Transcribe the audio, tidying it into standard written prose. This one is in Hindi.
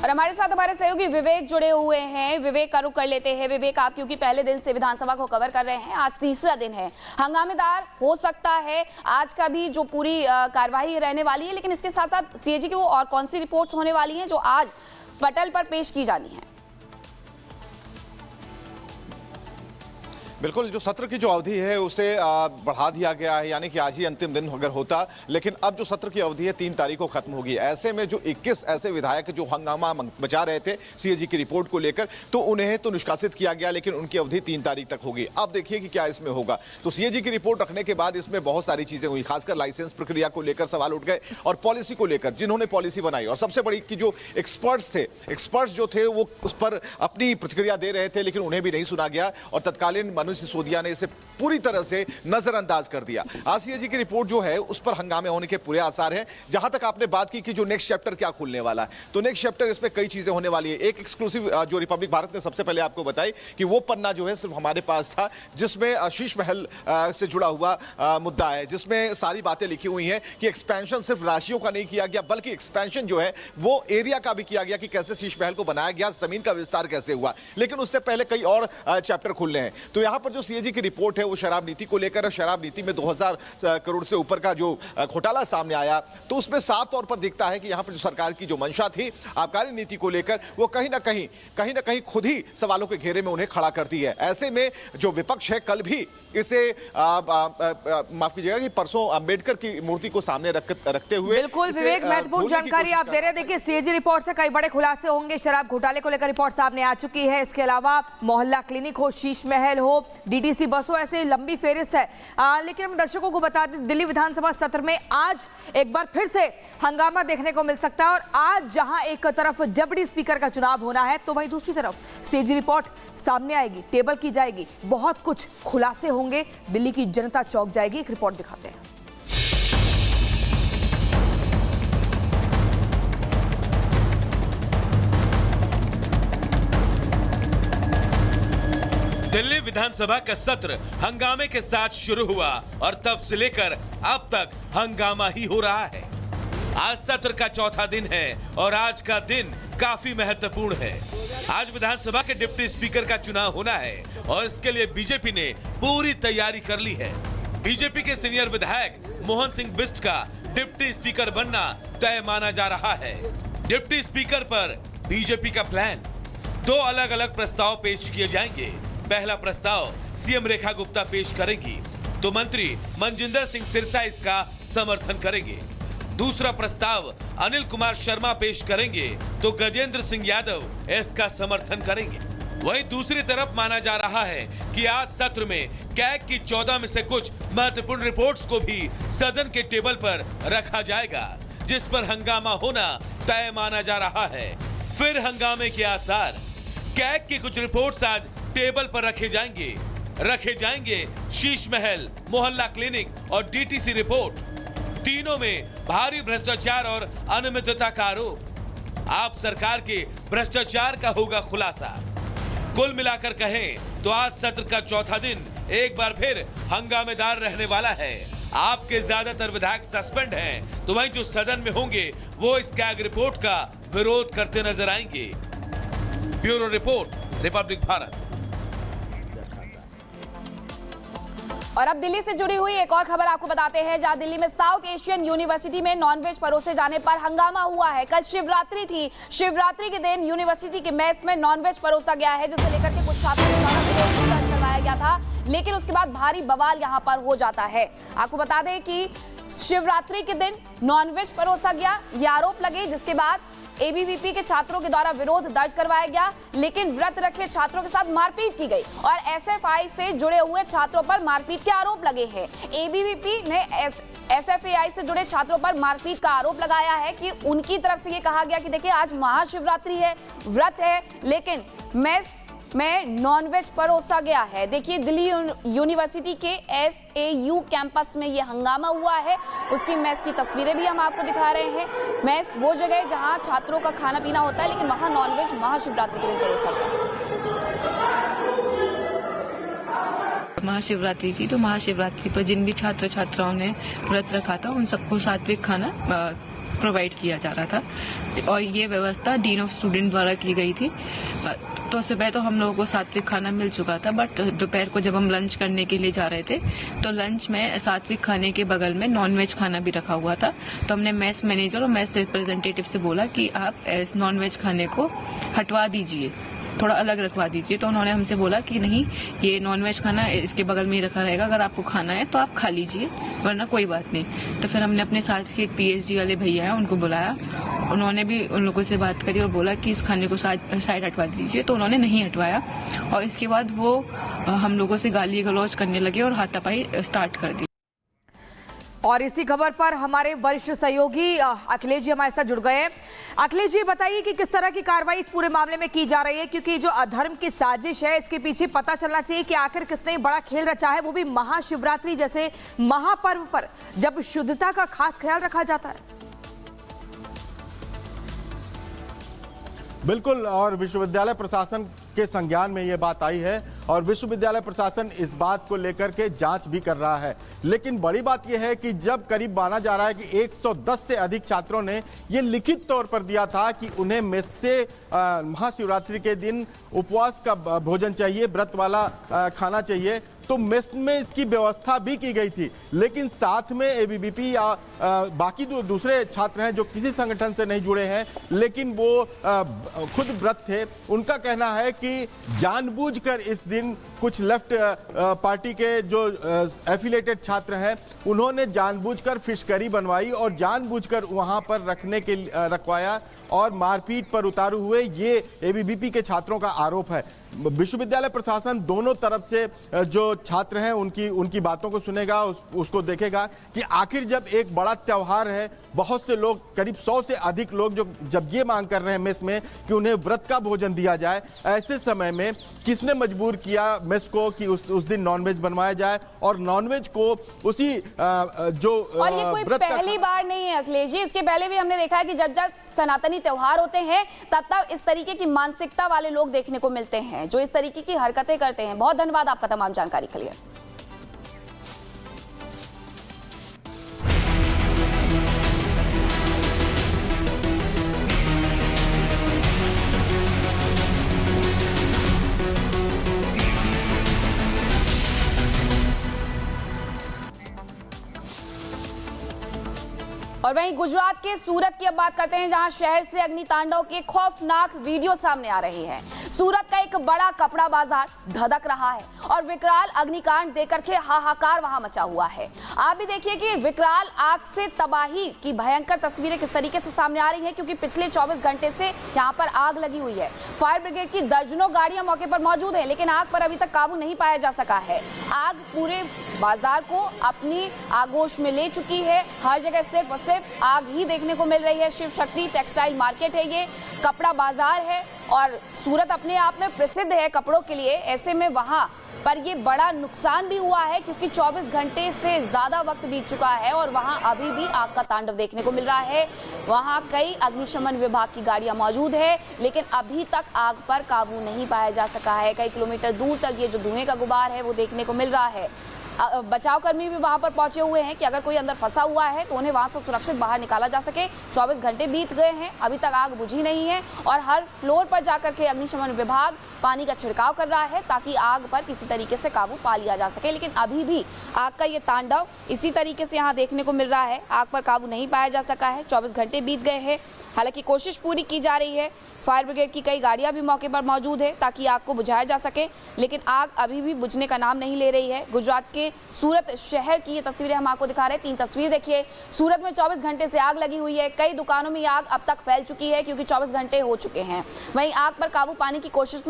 और हमारे साथ हमारे सहयोगी विवेक जुड़े हुए हैं। विवेक का रुख कर लेते हैं। विवेक, आप क्योंकि पहले दिन से विधानसभा को कवर कर रहे हैं, आज तीसरा दिन है, हंगामेदार हो सकता है आज का भी जो पूरी कार्यवाही रहने वाली है, लेकिन इसके साथ साथ सीएजी की वो और कौन सी रिपोर्ट्स होने वाली हैं जो आज पटल पर पेश की जानी है? बिल्कुल, जो सत्र की जो अवधि है उसे बढ़ा दिया गया है, यानी कि आज ही अंतिम दिन अगर होता, लेकिन अब जो सत्र की अवधि है 3 तारीख को खत्म होगी। ऐसे में जो 21 ऐसे विधायक जो हंगामा मचा रहे थे सीएजी की रिपोर्ट को लेकर, तो उन्हें तो निष्कासित किया गया, लेकिन उनकी अवधि 3 तारीख तक होगी। अब देखिए कि क्या इसमें होगा। तो सीएजी की रिपोर्ट रखने के बाद इसमें बहुत सारी चीजें हुई, खासकर लाइसेंस प्रक्रिया को लेकर सवाल उठ गए और पॉलिसी को लेकर जिन्होंने पॉलिसी बनाई, और सबसे बड़ी कि जो एक्सपर्ट्स जो थे वो उस पर अपनी प्रतिक्रिया दे रहे थे, लेकिन उन्हें भी नहीं सुना गया और तत्कालीन मनीष सिसोदिया ने इसे पूरी तरह से नजरअंदाज कर दिया। आज सीएजी की रिपोर्ट जो है उस पर हंगामे होने के पूरे आसार हैं। जहां तक आपने बात की कि जो नेक्स्ट चैप्टर क्या खुलने वाला है, तो नेक्स्ट चैप्टर इसमें कई चीजें होने वाली है। एक एक्सक्लूसिव जो रिपब्लिक भारत ने सबसे पहले आपको बताई कि वो पन्ना जो है सिर्फ हमारे पास था, जिसमें शीश महल से जुड़ा हुआ मुद्दा है, जिसमें सारी बातें लिखी हुई हैं कि एक्सपेंशन सिर्फ राशियों का नहीं किया गया, बल्कि एक्सपेंशन जो है वो एरिया का भी किया गया कि कैसे शीश महल को बनाया गया, जमीन का विस्तार कैसे हुआ। लेकिन उससे पहले कई और चैप्टर खुलने हैं। तो यहां पर जो सीएजी की रिपोर्ट है वो शराब नीति को लेकर, शराब नीति में 2000 करोड़ से ऊपर का जो घोटाला सामने आया, तो उसमें साफ तौर पर दिखता है कि यहां पर जो सरकार की जो मंशा थी आबकारी नीति को लेकर, वो कहीं ना कहीं खुद ही सवालों के घेरे में उन्हें खड़ा करती है। ऐसे में जो विपक्ष है कल भी इसे माफ कीजिएगा कि परसों अंबेडकर की मूर्ति को सामने रखते हुए, बिल्कुल विवेक, महत्वपूर्ण जानकारी आप दे रहे हैं। देखिए, सीएजी रिपोर्ट से कई बड़े खुलासे होंगे। शराब घोटाले को लेकर रिपोर्ट सामने आ चुकी है। इसके अलावा मोहल्ला क्लिनिक हो, शीश महल हो, डीटीसी बस हो, ऐसे लंबी फेरिस्त है। लेकिन हम दर्शकों को बता दें, दिल्ली विधानसभा सत्र में आज एक बार फिर से हंगामा देखने को मिल सकता है। और आज जहां एक तरफ डिप्टी स्पीकर का चुनाव होना है, तो वहीं दूसरी तरफ सीएजी रिपोर्ट सामने आएगी, टेबल की जाएगी, बहुत कुछ खुलासे होंगे, दिल्ली की जनता चौंक जाएगी। एक रिपोर्ट दिखाते हैं। दिल्ली विधानसभा का सत्र हंगामे के साथ शुरू हुआ और तब से लेकर अब तक हंगामा ही हो रहा है। आज सत्र का चौथा दिन है और आज का दिन काफी महत्वपूर्ण है। आज विधानसभा के डिप्टी स्पीकर का चुनाव होना है और इसके लिए बीजेपी ने पूरी तैयारी कर ली है। बीजेपी के सीनियर विधायक मोहन सिंह बिष्ट का डिप्टी स्पीकर बनना तय माना जा रहा है। डिप्टी स्पीकर पर बीजेपी का प्लान, 2 अलग अलग प्रस्ताव पेश किए जाएंगे। पहला प्रस्ताव सीएम रेखा गुप्ता पेश करेंगी, तो मंत्री मनजिंदर सिंह सिरसा इसका समर्थन करेंगे। दूसरा प्रस्ताव अनिल कुमार शर्मा पेश करेंगे, तो गजेंद्र सिंह यादव इसका समर्थन करेंगे। वहीं दूसरी तरफ माना जा रहा है कि आज सत्र में कैग की 14 में से कुछ महत्वपूर्ण रिपोर्ट्स को भी सदन के टेबल पर रखा जाएगा, जिस पर हंगामा होना तय माना जा रहा है। फिर हंगामे के आसार, कैग की कुछ रिपोर्ट्स आज टेबल पर रखे जाएंगे शीश महल, मोहल्ला क्लिनिक और डीटीसी रिपोर्ट। तीनों में भारी भ्रष्टाचार और अनियमितता का आरोप। आप सरकार के भ्रष्टाचार का होगा खुलासा। कुल मिलाकर कहें तो आज सत्र का चौथा दिन एक बार फिर हंगामेदार रहने वाला है। आपके ज्यादातर विधायक सस्पेंड हैं, तो वहीं जो सदन में होंगे वो इस कैग रिपोर्ट का विरोध करते नजर आएंगे। Bureau report, Republic Bharat. और अब दिल्ली से जुड़ी हुई एक और खबर आपको बताते हैं, जहां दिल्ली में साउथ एशियन यूनिवर्सिटी में नॉनवेज परोसे जाने पर हंगामा हुआ है। कल शिवरात्रि थी। शिवरात्रि के दिन यूनिवर्सिटी के मेस में नॉनवेज परोसा गया है, जिसे लेकर के कुछ छात्रों द्वारा विरोध दर्ज करवाया गया था, लेकिन उसके बाद भारी बवाल यहां पर हो जाता है। आपको बता दें कि शिवरात्रि के दिन नॉनवेज परोसा गया, ये आरोप लगे, जिसके बाद एबीवीपी के छात्रों के द्वारा विरोध दर्ज करवाया गया, लेकिन व्रत रखे छात्रों के साथ मारपीट की गई और एसएफआई से जुड़े हुए छात्रों पर मारपीट के आरोप लगे हैं। एबीवीपी ने एसएफआई से जुड़े छात्रों पर मारपीट का आरोप लगाया है कि उनकी तरफ से ये कहा गया कि देखिए आज महाशिवरात्रि है, व्रत है, लेकिन मेस में नॉनवेज परोसा गया है। देखिए, दिल्ली यूनिवर्सिटी के एसएयू कैंपस में यह हंगामा हुआ है। उसकी मेस की तस्वीरें भी हम आपको दिखा रहे हैं। मेस वो जगह है जहां छात्रों का खाना पीना होता है, लेकिन वहां नॉनवेज महाशिवरात्रि के दिन परोसा गया। महाशिवरात्रि थी, तो महाशिवरात्रि पर जिन भी छात्र छात्राओं ने व्रत रखा था उन सबको सात्विक खाना प्रोवाइड किया जा रहा था और ये व्यवस्था डीन ऑफ स्टूडेंट द्वारा की गई थी। तो सुबह तो हम लोगों को सात्विक खाना मिल चुका था, बट दोपहर को जब हम लंच करने के लिए जा रहे थे तो लंच में सात्विक खाने के बगल में नॉनवेज खाना भी रखा हुआ था। तो हमने मेस मैनेजर और मेस रिप्रेजेंटेटिव से बोला कि आप इस नॉनवेज खाने को हटवा दीजिए, थोड़ा अलग रखवा दीजिए। तो उन्होंने हमसे बोला कि नहीं, ये नॉनवेज खाना इसके बगल में ही रखा रहेगा, अगर आपको खाना है तो आप खा लीजिए, वरना कोई बात नहीं। तो फिर हमने अपने साथ के एक पीएचडी वाले भैया हैं उनको बुलाया, उन्होंने भी उन लोगों से बात करी और बोला कि इस खाने को साइड हटवा दीजिए, तो उन्होंने नहीं हटवाया और इसके बाद वो हम लोगों से गाली गलौज करने लगे और हाथापाई स्टार्ट कर दी। और इसी खबर पर हमारे वरिष्ठ सहयोगी अखिलेश जी हमारे साथ जुड़ गए हैं। अखिलेश जी बताइए कि किस तरह की कार्रवाई इस पूरे मामले में की जा रही है, क्योंकि जो अधर्म की साजिश है इसके पीछे पता चलना चाहिए कि आखिर किसने बड़ा खेल रचा है, वो भी महाशिवरात्रि जैसे महापर्व पर जब शुद्धता का खास ख्याल रखा जाता है। बिल्कुल, और विश्वविद्यालय प्रशासन के संज्ञान में ये बात आई है और विश्वविद्यालय प्रशासन इस बात को लेकर के जांच भी कर रहा है। लेकिन बड़ी बात यह है कि जब करीब माना जा रहा है कि 110 से अधिक छात्रों ने ये लिखित तौर पर दिया था कि उन्हें मेस से महाशिवरात्रि के दिन उपवास का भोजन चाहिए, व्रत वाला खाना चाहिए, तो मेस में इसकी व्यवस्था भी की गई थी। लेकिन साथ में एबीवीपी या बाकी दूसरे छात्र हैं जो किसी संगठन से नहीं जुड़े हैं लेकिन वो खुद व्रत थे, उनका कहना है कि जानबूझकर इस दिन कुछ लेफ्ट पार्टी के जो एफिलेटेड छात्र हैं उन्होंने जानबूझकर फिश करी बनवाई और जानबूझकर वहां पर रखने के रखवाया और मारपीट पर उतारू हुए, ये एबीवीपी के छात्रों का आरोप है। विश्वविद्यालय प्रशासन दोनों तरफ से जो छात्र हैं उनकी बातों को सुनेगा, उसको देखेगा कि आखिर जब एक बड़ा त्योहार है, बहुत से लोग, करीब 100 से अधिक लोग जो जब ये मांग कर रहे हैं मेस में कि उन्हें व्रत का भोजन दिया जाए, ऐसे समय में किसने मजबूर किया मेस को कि उस दिन नॉनवेज बनवाया जाए और नॉनवेज को उसी जो और ये कोई पहली बार नहीं है अखिलेश जी, इसके पहले भी हमने देखा है कि जब सनातनी त्योहार होते हैं तब इस तरीके की मानसिकता वाले लोग देखने को मिलते हैं जो इस तरीके की हरकतें करते हैं। बहुत धन्यवाद आपका तमाम जानकारी के लिए। और वहीं गुजरात के सूरत की अब बात करते हैं, जहां शहर से अग्नि तांडव के खौफनाक वीडियो सामने आ रही है। सूरत का एक बड़ा कपड़ा बाजार धधक रहा है और विकराल अग्निकांड देकर के हाहाकार वहां मचा हुआ है। आप भी देखिए कि विकराल आग से तबाही की भयंकर तस्वीरें किस तरीके से सामने आ रही है, क्योंकि पिछले 24 घंटे से यहां पर आग लगी हुई है। फायर ब्रिगेड की दर्जनों गाड़ियां मौके पर मौजूद है, लेकिन आग पर अभी तक काबू नहीं पाया जा सका है। आग पूरे बाजार को अपनी आगोश में ले चुकी है। हर जगह सिर्फ और सिर्फ आग ही देखने को मिल रही है। शिव शक्ति टेक्सटाइल मार्केट है, ये कपड़ा बाजार है और सूरत अपने आप में प्रसिद्ध है कपड़ों के लिए। ऐसे में वहां पर ये बड़ा नुकसान भी हुआ है, क्योंकि 24 घंटे से ज्यादा वक्त बीत चुका है और वहां अभी भी आग का तांडव देखने को मिल रहा है। वहां कई अग्निशमन विभाग की गाड़ियां मौजूद है, लेकिन अभी तक आग पर काबू नहीं पाया जा सका है। कई किलोमीटर दूर तक ये जो धुएं का गुबार है वो देखने को मिल रहा है। बचाव कर्मी भी वहां पर पहुंचे हुए हैं कि अगर कोई अंदर फंसा हुआ है तो उन्हें वहां से सुरक्षित बाहर निकाला जा सके। 24 घंटे बीत गए हैं, अभी तक आग बुझी नहीं है और हर फ्लोर पर जाकर के अग्निशमन विभाग पानी का छिड़काव कर रहा है ताकि आग पर किसी तरीके से काबू पा लिया जा सके। लेकिन अभी भी आग का ये तांडव इसी तरीके से यहाँ देखने को मिल रहा है। आग पर काबू नहीं पाया जा सका है। 24 घंटे बीत गए हैं, हालांकि कोशिश पूरी की जा रही है। फायर ब्रिगेड की कई गाड़ियां भी मौके पर मौजूद है ताकि आग को बुझाया जा सके, लेकिन आग अभी भी बुझने का नाम नहीं ले रही है। गुजरात के सूरत शहर की ये तस्वीरें हम आपको दिखा रहे हैं। 3 तस्वीर देखिए। सूरत में 24 घंटे से आग लगी हुई है। कई दुकानों में आग अब तक फैल चुकी है क्योंकि 24 घंटे हो चुके हैं। वहीं आग पर काबू पाने की कोशिश